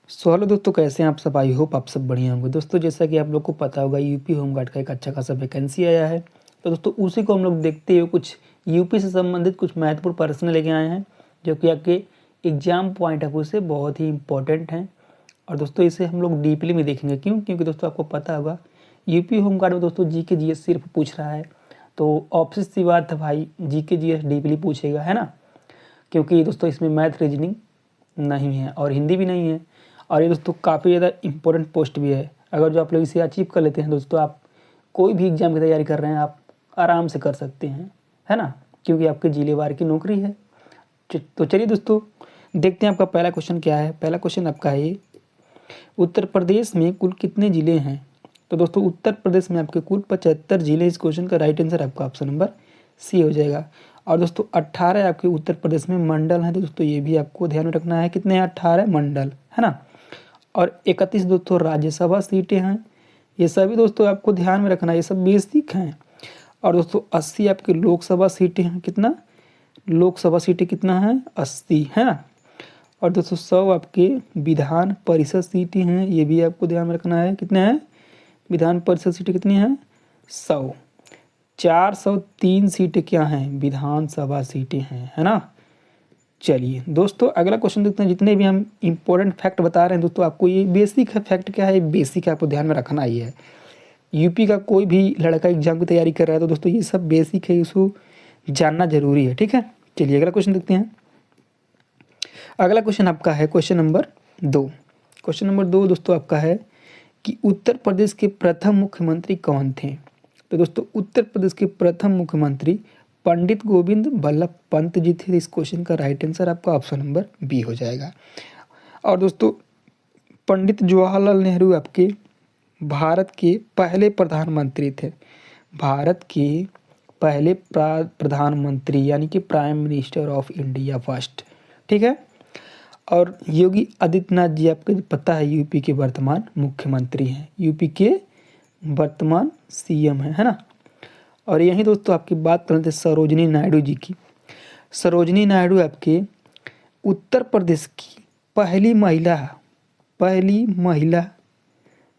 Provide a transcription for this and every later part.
So hello दोस्तों, कैसे हैं आप सब। आई होप आप सब बढ़िया होंगे। दोस्तों जैसा कि आप लोग को पता होगा, यूपी होमगार्ड का एक अच्छा खासा वैकेंसी आया है। तो दोस्तों उसी को हम लोग देखते हुए कुछ यूपी से संबंधित कुछ महत्वपूर्ण प्रश्न लेके आए हैं, जो कि आपके एग्जाम पॉइंट ऑफ व्यू से बहुत ही इंपॉर्टेंट हैं। और दोस्तों इसे हम लोग डीपली में देखेंगे। क्योंकि दोस्तों आपको पता होगा, यूपी होमगार्ड में दोस्तों जीके जीएस सिर्फ पूछ रहा है। तो ऑब्वियस सी बात है भाई, जीके जीएस डीपली पूछेगा, है ना। क्योंकि दोस्तों इसमें मैथ रीजनिंग नहीं है और हिंदी भी नहीं है। और ये दोस्तों काफ़ी ज़्यादा इंपॉर्टेंट पोस्ट भी है। अगर जो आप लोग इसे अचीव कर लेते हैं दोस्तों, आप कोई भी एग्ज़ाम की तैयारी कर रहे हैं, आप आराम से कर सकते हैं, है ना। क्योंकि आपके जिलेवार की नौकरी है। तो चलिए दोस्तों देखते हैं आपका पहला क्वेश्चन क्या है। पहला क्वेश्चन आपका है, उत्तर प्रदेश में कुल कितने ज़िले हैं। तो दोस्तों उत्तर प्रदेश में आपके कुल 75 ज़िले। इस क्वेश्चन का राइट आंसर आपका ऑप्शन नंबर सी हो जाएगा। और दोस्तों 18 आपके उत्तर प्रदेश में मंडल हैं। तो दोस्तों ये भी आपको ध्यान में रखना है, कितने हैं, 18 मंडल, है ना। और 31 दोस्तों राज्यसभा सीटें हैं। ये सभी दोस्तों आपको ध्यान में रखना है, ये सब बेसिक हैं। और दोस्तों 80 आपके लोकसभा सीटें हैं। कितना लोकसभा सीटें कितना है, 80, है ना। और दोस्तों 100 आपके विधान परिषद सीटें हैं। ये भी आपको ध्यान में रखना है, कितने हैं विधान परिषद सीटें, कितनी हैं, 100। 403 सीटें क्या हैं, विधानसभा सीटें हैं, है ना। चलिए दोस्तों अगला क्वेश्चन देखते हैं। जितने भी हम इंपॉर्टेंट फैक्ट बता रहे हैं दोस्तों, आपको ये बेसिक है। फैक्ट क्या है, बेसिक है, आपको ध्यान में रखना ही है। यूपी का कोई भी लड़का एग्जाम की तैयारी कर रहा है तो दोस्तों ये सब बेसिक है, इसको जानना जरूरी है, ठीक है। चलिए अगला क्वेश्चन देखते हैं। अगला क्वेश्चन आपका है क्वेश्चन नंबर 2। क्वेश्चन नंबर 2 दोस्तों आपका है कि उत्तर प्रदेश के प्रथम मुख्यमंत्री कौन थे। तो दोस्तों उत्तर प्रदेश के प्रथम मुख्यमंत्री पंडित गोविंद बल्लभ पंत जी थे। इस क्वेश्चन का राइट आंसर आपका ऑप्शन नंबर बी हो जाएगा। और दोस्तों पंडित जवाहरलाल नेहरू आपके भारत के पहले प्रधानमंत्री थे। भारत के पहले प्रधानमंत्री यानी कि prime minister of India first, ठीक है। और योगी आदित्यनाथ जी आपको पता है यूपी के वर्तमान मुख्यमंत्री हैं, यूपी के वर्तमान सीएम हैं, है ना। और यहीं दोस्तों आपकी बात कर रहे थे सरोजिनी नायडू जी की। सरोजिनी नायडू आपके उत्तर प्रदेश की पहली महिला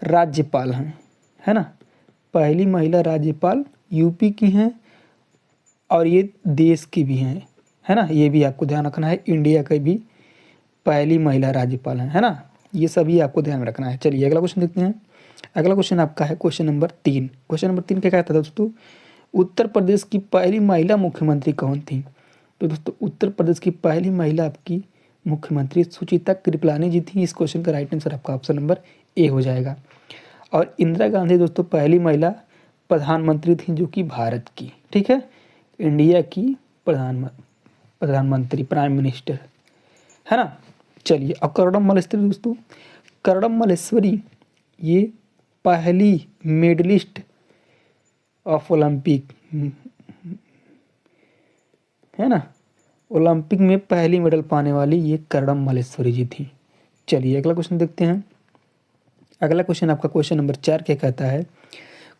राज्यपाल हैं, है ना। पहली महिला राज्यपाल यूपी की हैं और ये देश की भी हैं, है ना। ये भी आपको ध्यान रखना है, इंडिया की भी पहली महिला राज्यपाल है ना। ये सभी आपको ध्यान में रखना है। चलिए अगला क्वेश्चन देखते हैं। अगला क्वेश्चन आपका है क्वेश्चन नंबर 3। क्वेश्चन नंबर 3 क्या कहता था दोस्तों, उत्तर प्रदेश की पहली महिला मुख्यमंत्री कौन थी। तो दोस्तों उत्तर प्रदेश की पहली महिला आपकी मुख्यमंत्री सुचिता कृपलानी जी थी। इस क्वेश्चन का राइट आंसर आपका ऑप्शन नंबर ए हो जाएगा। और इंदिरा गांधी दोस्तों पहली महिला प्रधानमंत्री थी, जो कि भारत की, ठीक है, इंडिया की प्रधानमंत्री प्राइम मिनिस्टर, है ना। चलिए अब कर्णम मल्लेश्वरी दोस्तों, कर्णम मल्लेश्वरी ये पहली मेडलिस्ट ऑफ ओलंपिक, है ना। ओलंपिक में पहली मेडल पाने वाली ये कर्णम मल्लेश्वरी जी थी। चलिए अगला क्वेश्चन देखते हैं। अगला क्वेश्चन आपका क्वेश्चन नंबर 4 क्या कहता है।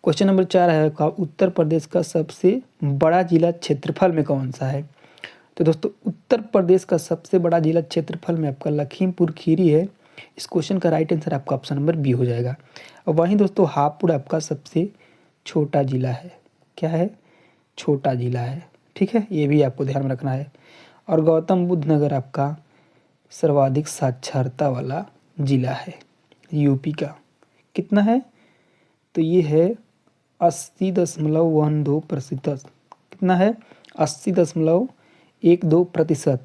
क्वेश्चन नंबर 4 है का उत्तर प्रदेश का सबसे बड़ा जिला क्षेत्रफल में कौन सा है। तो दोस्तों उत्तर प्रदेश का सबसे बड़ा जिला क्षेत्रफल में आपका लखीमपुर खीरी है। इस क्वेश्चन का राइट आंसर आपका ऑप्शन नंबर बी हो जाएगा। और वहीं दोस्तों हापुड़ आपका सबसे छोटा जिला है। क्या है, छोटा जिला है, ठीक है। ये भी आपको ध्यान में रखना है। और गौतम बुद्ध नगर आपका सर्वाधिक साक्षरता वाला जिला है यूपी का। कितना है, तो ये है 80.12%। कितना है, 80.12%।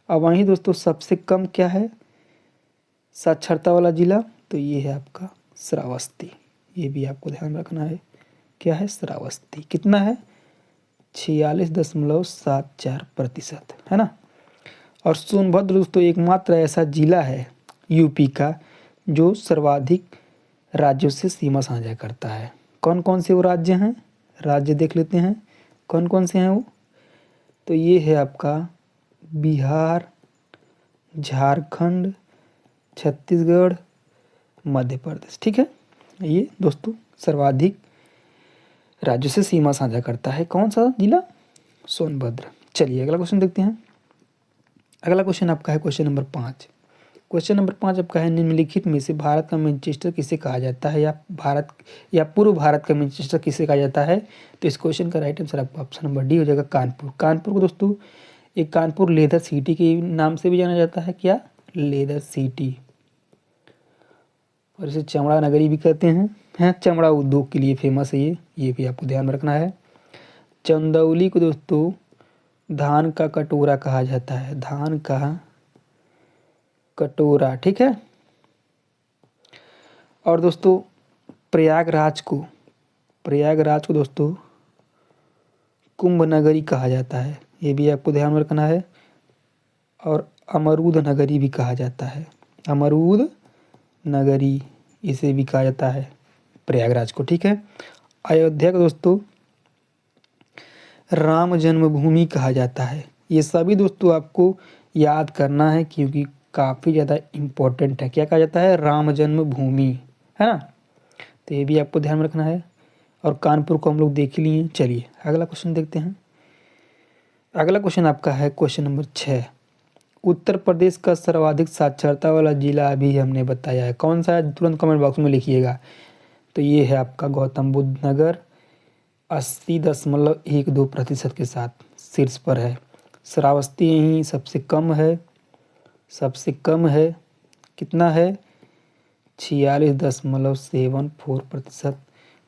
अब वहीं दोस्तों सबसे कम क्या है साक्षरता वाला जिला, तो ये है आपका श्रावस्ती। ये भी आपको ध्यान रखना है, क्या है, श्रावस्ती। कितना है, 46.74%, है ना। और सोनभद्र दोस्तों एकमात्र ऐसा जिला है यूपी का जो सर्वाधिक राज्यों से सीमा साझा करता है। कौन कौन से वो राज्य हैं, राज्य देख लेते हैं कौन कौन से हैं वो। तो ये है आपका बिहार, झारखंड, छत्तीसगढ़, मध्य प्रदेश, ठीक है। ये दोस्तों सर्वाधिक राज्यों से सीमा साझा करता है। कौन सा जिला, सोनभद्र। चलिए अगला क्वेश्चन देखते हैं। अगला क्वेश्चन आपका है क्वेश्चन नंबर 5। क्वेश्चन नंबर 5 आपका है, निम्नलिखित में से भारत का मैनचेस्टर किसे कहा जाता है, या पूर्व भारत का मैनचेस्टर किसे कहा जाता है। तो इस क्वेश्चन का राइट आंसर आपका ऑप्शन नंबर डी हो जाएगा, कानपुर। कानपुर को दोस्तों एक कानपुर लेदर सिटी के नाम से भी जाना जाता है, क्या, लेदर सिटी, और इसे चमड़ा नगरी भी कहते हैं, चमड़ा उद्योग के लिए फेमस है ये भी आपको ध्यान में रखना है। चंदौली को दोस्तों धान का कटोरा कहा जाता है, धान का कटोरा, ठीक है। और दोस्तों प्रयागराज को दोस्तों कुंभ नगरी कहा जाता है, ये भी आपको ध्यान में रखना है। और अमरूद नगरी भी कहा जाता है, अमरूद नगरी इसे भी कहा जाता है प्रयागराज को, ठीक है। अयोध्या को दोस्तों राम जन्मभूमि कहा जाता है। ये सभी दोस्तों आपको याद करना है क्योंकि काफ़ी ज़्यादा इम्पोर्टेंट है। क्या कहा जाता है, राम जन्मभूमि, है ना। तो ये भी आपको ध्यान में रखना है। और कानपुर को हम लोग देख ही लिए। चलिए अगला क्वेश्चन देखते हैं। अगला क्वेश्चन आपका है क्वेश्चन नंबर 6, उत्तर प्रदेश का सर्वाधिक साक्षरता वाला जिला अभी हमने बताया है, कौन सा है, तुरंत कमेंट बॉक्स में लिखिएगा। तो ये है आपका गौतम बुद्ध नगर, 80.12% के साथ शीर्ष पर है। श्रावस्ती यहीं सबसे कम है, कितना है, 46.74%,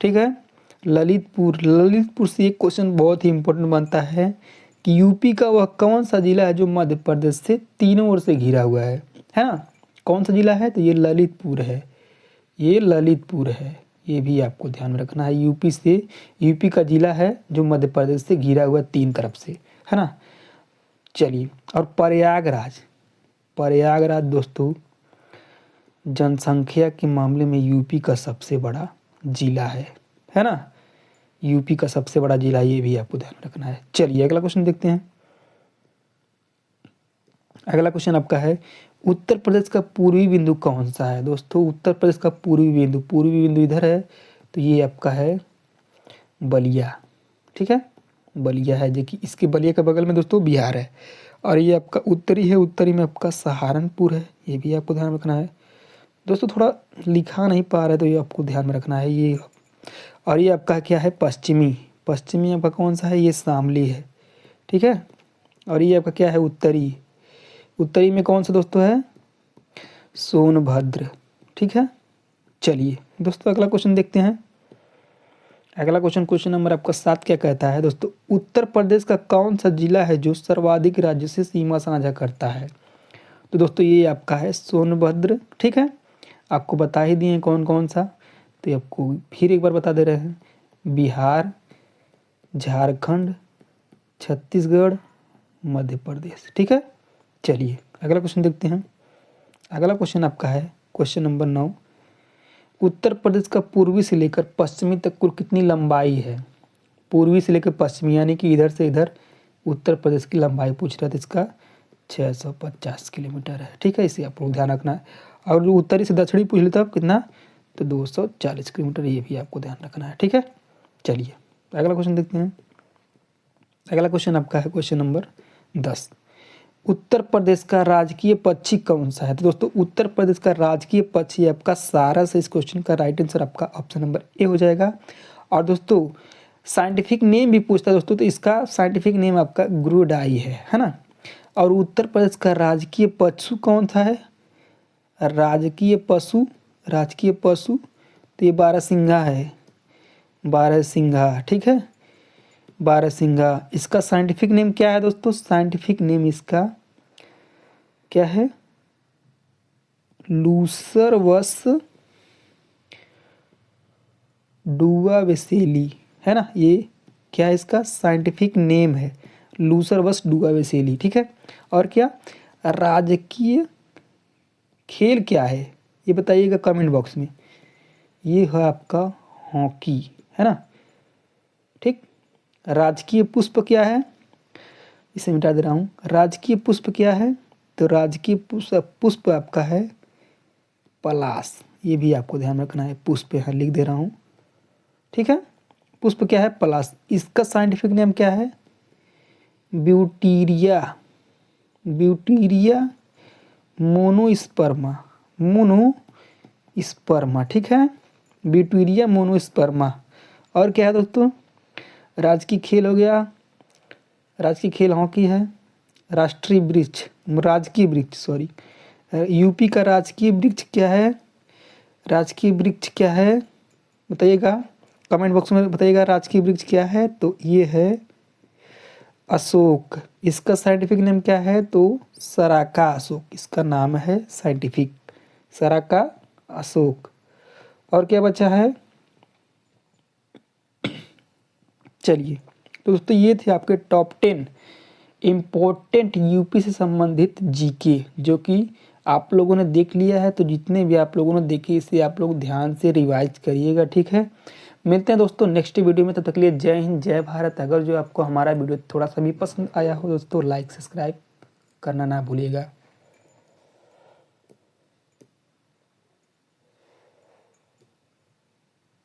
ठीक है। ललितपुर से एक क्वेश्चन बहुत ही इंपॉर्टेंट बनता है कि यूपी का वह कौन सा जिला है जो मध्य प्रदेश से तीनों ओर से घिरा हुआ है ना। कौन सा जिला है, तो ये ललितपुर है, ये भी आपको ध्यान में रखना है। यूपी का जिला है जो मध्य प्रदेश से घिरा हुआ 3 तरफ से, है ना। चलिए, और प्रयागराज दोस्तों जनसंख्या के मामले में यूपी का सबसे बड़ा जिला है ना। यूपी का सबसे बड़ा जिला, ये भी आपको ध्यान रखना है। चलिए अगला क्वेश्चन देखते हैं। अगला क्वेश्चन आपका है, उत्तर प्रदेश का पूर्वी बिंदु कौन सा है। दोस्तों उत्तर प्रदेश का पूर्वी बिंदु इधर है, तो ये आपका है बलिया, ठीक है। बलिया है, जो कि इसके बलिया के बगल में दोस्तों बिहार है। और ये आपका उत्तरी में आपका सहारनपुर है, ये भी आपको ध्यान रखना है। दोस्तों थोड़ा लिखा नहीं पा रहे तो ये आपको ध्यान में रखना है ये। और ये आपका क्या है, पश्चिमी आपका कौन सा है, ये शामली है, ठीक है। और ये आपका क्या है, उत्तरी में कौन सा दोस्तों है, सोनभद्र, ठीक है। चलिए दोस्तों अगला क्वेश्चन देखते हैं। अगला क्वेश्चन नंबर आपका 7 क्या कहता है दोस्तों, उत्तर प्रदेश का कौन सा जिला है जो सर्वाधिक राज्य से सीमा साझा करता है। तो दोस्तों ये आपका है सोनभद्र, ठीक है। आपको बता ही दिए कौन कौन सा, तो ये आपको फिर एक बार बता दे रहे हैं, बिहार, झारखंड, छत्तीसगढ़, मध्य प्रदेश, ठीक है। चलिए अगला क्वेश्चन देखते हैं। अगला क्वेश्चन आपका है क्वेश्चन नंबर 9, उत्तर प्रदेश का पूर्वी से लेकर पश्चिमी तक कुल कितनी लंबाई है। पूर्वी से लेकर पश्चिमी यानी कि इधर से इधर उत्तर प्रदेश की लंबाई पूछ रहा था, इसका 650 किलोमीटर है, ठीक है। इसे आप लोग ध्यान रखना है। और जो उत्तरी से दक्षिणी पूछ लेता कितना, तो 240 किलोमीटर, ये भी आपको ध्यान रखना है, ठीक है। चलिए अगला क्वेश्चन देखते हैं। अगला क्वेश्चन आपका है क्वेश्चन नंबर 10, उत्तर प्रदेश का राजकीय पक्षी कौन सा है। तो दोस्तों उत्तर प्रदेश का राजकीय पक्षी आपका सारस है। इस क्वेश्चन का राइट आंसर आपका ऑप्शन नंबर ए हो जाएगा। और दोस्तों साइंटिफिक नेम भी पूछता है दोस्तों, तो इसका साइंटिफिक नेम आपका गुरुडाई है ना। और उत्तर प्रदेश का राजकीय पशु कौन सा है, राजकीय पशु, तो ये बारहसिंघा है, बारहसिंघा, ठीक है, बारहसिंघा। इसका साइंटिफिक नेम क्या है दोस्तों, साइंटिफिक नेम इसका क्या है, लूसर्वस डुआवेसेली, है ना। ये क्या है, इसका साइंटिफिक नेम है लूसर्वस डुआवेसेली, ठीक है। और क्या राजकीय खेल क्या है, ये बताइएगा कमेंट बॉक्स में। ये है आपका हॉकी, है ना, ठीक। राजकीय पुष्प क्या है, इसे मिटा दे रहा हूँ। राजकीय पुष्प क्या है, तो राजकीय पुष्प आपका है पलाश, ये भी आपको ध्यान रखना है। पुष्प यहाँ लिख दे रहा हूँ, ठीक है। पुष्प क्या है, पलाश। इसका साइंटिफिक नेम क्या है, ब्यूटीरिया मोनोस्पर्मा, मोनोस्पर्मा, ठीक है, ब्यूटीरिया मोनोस्पर्मा। और क्या है दोस्तों, राजकीय खेल हो गया, राजकीय खेल हॉकी है। राष्ट्रीय वृक्ष, राजकीय वृक्ष सॉरी, यूपी का राजकीय वृक्ष क्या है, राजकीय वृक्ष क्या है बताइएगा, कमेंट बॉक्स में बताइएगा राजकीय वृक्ष क्या है। तो ये है अशोक। इसका साइंटिफिक नेम क्या है, तो सराका अशोक इसका नाम है साइंटिफिक, सराका अशोक। और क्या बचा है, चलिए तो दोस्तों ये थे आपके टॉप 10 इम्पोर्टेंट यूपी से संबंधित जीके जो कि आप लोगों ने देख लिया है। तो जितने भी आप लोगों ने देखे इसे आप लोग ध्यान से रिवाइज करिएगा, ठीक है। मिलते हैं दोस्तों नेक्स्ट वीडियो में, तब तक के लिए जय हिंद जय भारत। अगर जो आपको हमारा वीडियो थोड़ा सा भी पसंद आया हो दोस्तों, लाइक सब्सक्राइब करना ना भूलिएगा।